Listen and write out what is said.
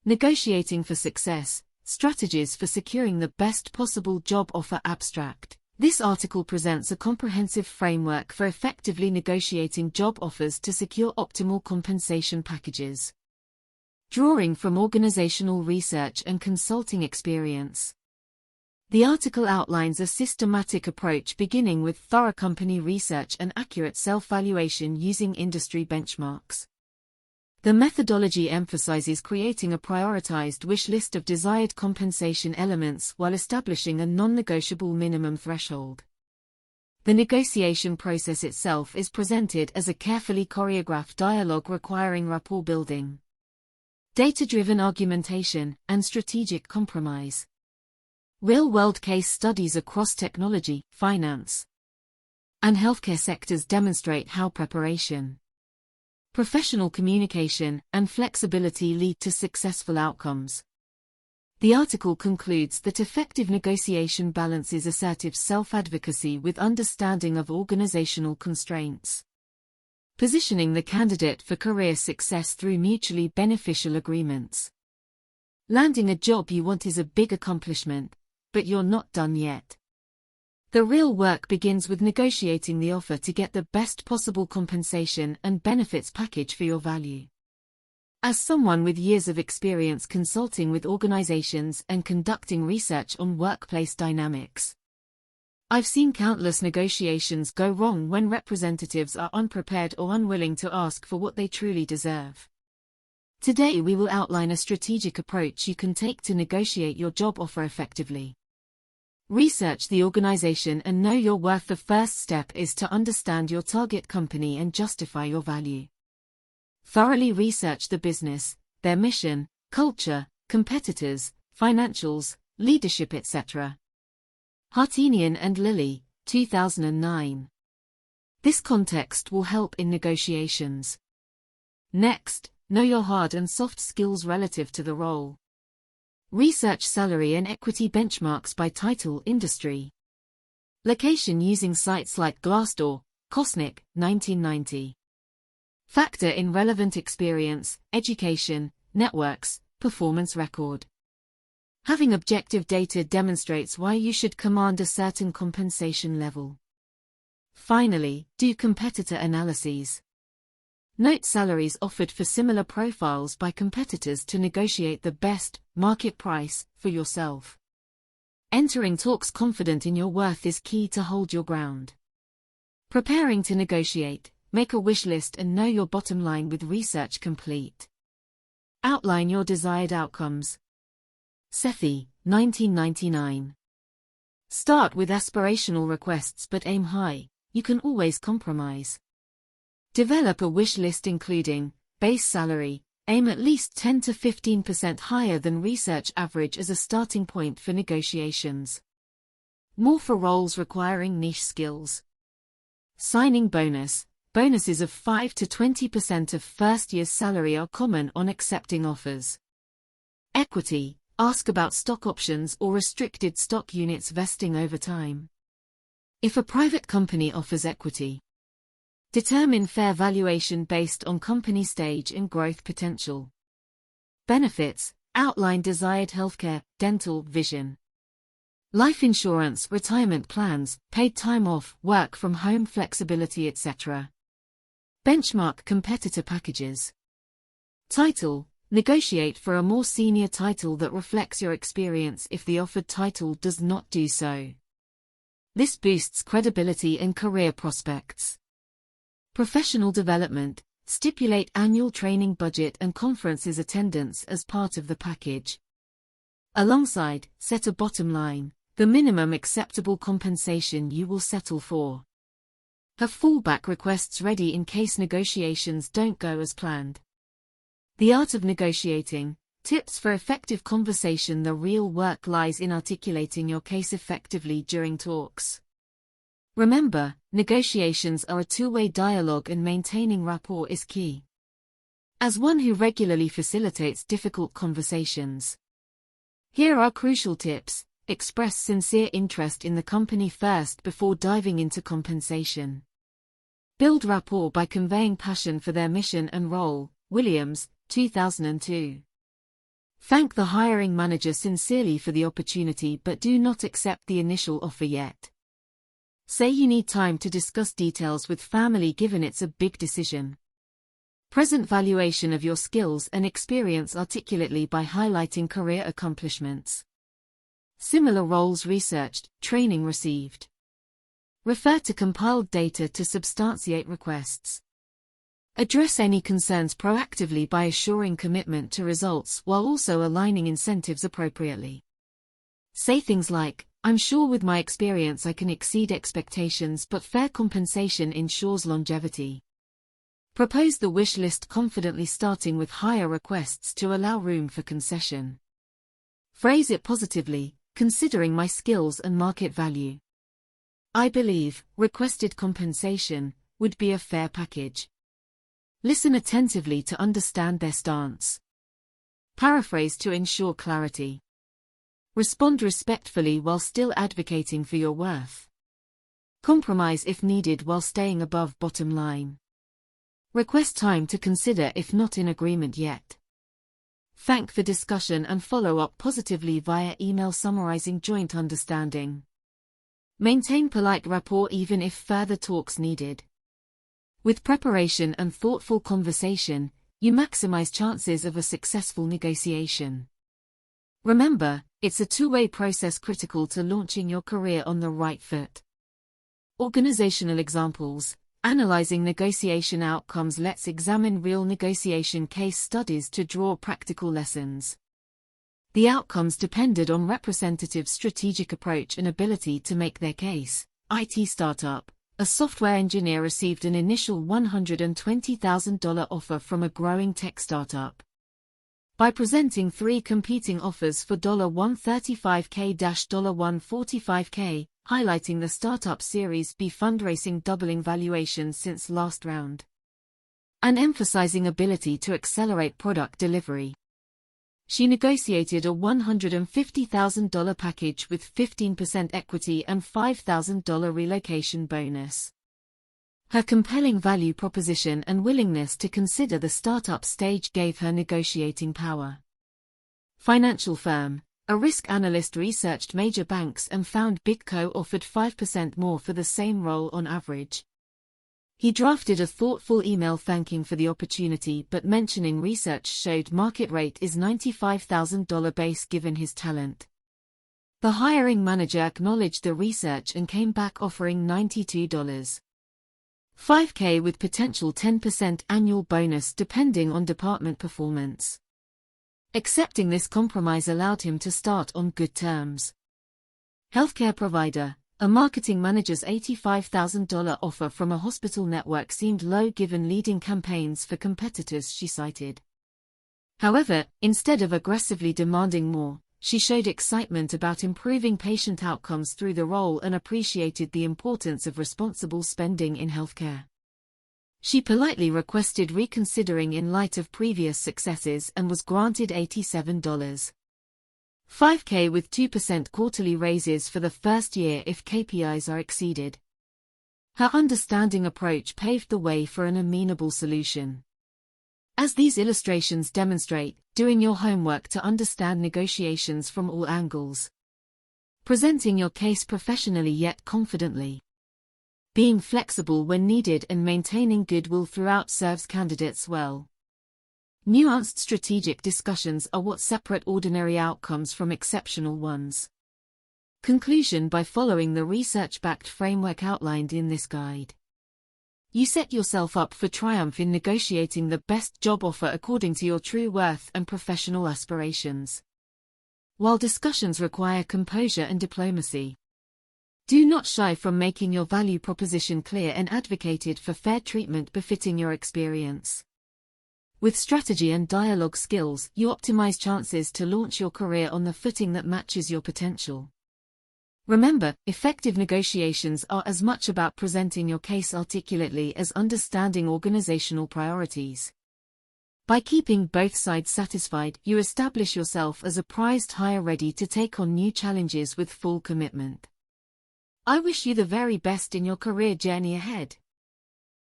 Negotiating for Success, Strategies for Securing the Best Possible Job Offer Abstract. This article presents a comprehensive framework for effectively negotiating job offers to secure optimal compensation packages. Drawing from organizational research and consulting experience. The article outlines a systematic approach beginning with thorough company research and accurate self-valuation using industry benchmarks. The methodology emphasizes creating a prioritized wish list of desired compensation elements while establishing a non-negotiable minimum threshold. The negotiation process itself is presented as a carefully choreographed dialogue requiring rapport building, data-driven argumentation, and strategic compromise. Real-world case studies across technology, finance, and healthcare sectors demonstrate how preparation, professional communication, and flexibility lead to successful outcomes. The article concludes that effective negotiation balances assertive self-advocacy with understanding of organizational constraints, positioning the candidate for career success through mutually beneficial agreements. Landing a job you want is a big accomplishment, but you're not done yet. The real work begins with negotiating the offer to get the best possible compensation and benefits package for your value. As someone with years of experience consulting with organizations and conducting research on workplace dynamics, I've seen countless negotiations go wrong when representatives are unprepared or unwilling to ask for what they truly deserve. Today we will outline a strategic approach you can take to negotiate your job offer effectively. Research the organization and know your worth. The first step is to understand your target company and justify your value. Thoroughly research the business, their mission, culture, competitors, financials, leadership, etc. Hartinian and Lilly, 2009. This context will help in negotiations. Next, know your hard and soft skills relative to the role. Research salary and equity benchmarks by title, industry, location using sites like Glassdoor, Kosnick, 1990. Factor in relevant experience, education, networks, performance record. Having objective data demonstrates why you should command a certain compensation level. Finally, do competitor analyses. Note salaries offered for similar profiles by competitors to negotiate the best market price for yourself. Entering talks confident in your worth is key to hold your ground. Preparing to negotiate, make a wish list and know your bottom line with research complete. Outline your desired outcomes. Sethi, 1999. Start with aspirational requests but aim high, you can always compromise. Develop a wish list including base salary, aim at least 10 to 15% higher than research average as a starting point for negotiations. More for roles requiring niche skills. Signing bonus. Bonuses of 5 to 20% of first year's salary are common on accepting offers. Equity. Ask about stock options or restricted stock units vesting over time. If a private company offers equity, determine fair valuation based on company stage and growth potential. Benefits. Outline desired healthcare, dental, vision, life insurance, retirement plans, paid time off, work from home flexibility, etc. Benchmark competitor packages. Title. Negotiate for a more senior title that reflects your experience if the offered title does not do so. This boosts credibility and career prospects. Professional development. Stipulate annual training budget and conferences attendance as part of the package. Alongside, set a bottom line, the minimum acceptable compensation you will settle for. Have fallback requests ready in case negotiations don't go as planned. The art of negotiating. Tips for effective conversation. The real work lies in articulating your case effectively during talks. Remember, negotiations are a two-way dialogue and maintaining rapport is key. As one who regularly facilitates difficult conversations, here are crucial tips. Express sincere interest in the company first before diving into compensation. Build rapport by conveying passion for their mission and role. Williams, 2002. Thank the hiring manager sincerely for the opportunity but do not accept the initial offer yet. Say you need time to discuss details with family given it's a big decision. Present valuation of your skills and experience articulately by highlighting career accomplishments. Similar roles researched, training received. Refer to compiled data to substantiate requests. Address any concerns proactively by assuring commitment to results while also aligning incentives appropriately. Say things like, I'm sure with my experience I can exceed expectations but fair compensation ensures longevity. Propose the wish list confidently starting with higher requests to allow room for concession. Phrase it positively, considering my skills and market value. I believe, requested compensation, would be a fair package. Listen attentively to understand their stance. Paraphrase to ensure clarity. Respond respectfully while still advocating for your worth. Compromise if needed while staying above bottom line. Request time to consider if not in agreement yet. Thank for discussion and follow up positively via email summarizing joint understanding. Maintain polite rapport even if further talks needed. With preparation and thoughtful conversation, you maximize chances of a successful negotiation. Remember, it's a two-way process critical to launching your career on the right foot. Organizational examples. Analyzing negotiation outcomes. Let's examine real negotiation case studies to draw practical lessons. The outcomes depended on representatives' strategic approach and ability to make their case. IT startup. A software engineer received an initial $120,000 offer from a growing tech startup. By presenting three competing offers for $135K-$145K, highlighting the startup Series B fundraising doubling valuation since last round. And emphasizing ability to accelerate product delivery. She negotiated a $150,000 package with 15% equity and $5,000 relocation bonus. Her compelling value proposition and willingness to consider the startup stage gave her negotiating power. Financial firm. A risk analyst researched major banks and found Big Co offered 5% more for the same role on average. He drafted a thoughtful email thanking for the opportunity but mentioning research showed market rate is $95,000 base given his talent. The hiring manager acknowledged the research and came back offering $92.5K with potential 10% annual bonus depending on department performance. Accepting this compromise allowed him to start on good terms. Healthcare provider. A marketing manager's $85,000 offer from a hospital network seemed low given leading campaigns for competitors she cited. However, instead of aggressively demanding more, she showed excitement about improving patient outcomes through the role and appreciated the importance of responsible spending in healthcare. She politely requested reconsidering in light of previous successes and was granted $87.5K with 2% quarterly raises for the first year if KPIs are exceeded. Her understanding approach paved the way for an amenable solution. As these illustrations demonstrate, doing your homework to understand negotiations from all angles. Presenting your case professionally yet confidently. Being flexible when needed and maintaining goodwill throughout serves candidates well. Nuanced strategic discussions are what separate ordinary outcomes from exceptional ones. Conclusion. By following the research-backed framework outlined in this guide, you set yourself up for triumph in negotiating the best job offer according to your true worth and professional aspirations. While discussions require composure and diplomacy, do not shy from making your value proposition clear and advocated for fair treatment befitting your experience. With strategy and dialogue skills, you optimize chances to launch your career on the footing that matches your potential. Remember, effective negotiations are as much about presenting your case articulately as understanding organizational priorities. By keeping both sides satisfied, you establish yourself as a prized hire ready to take on new challenges with full commitment. I wish you the very best in your career journey ahead.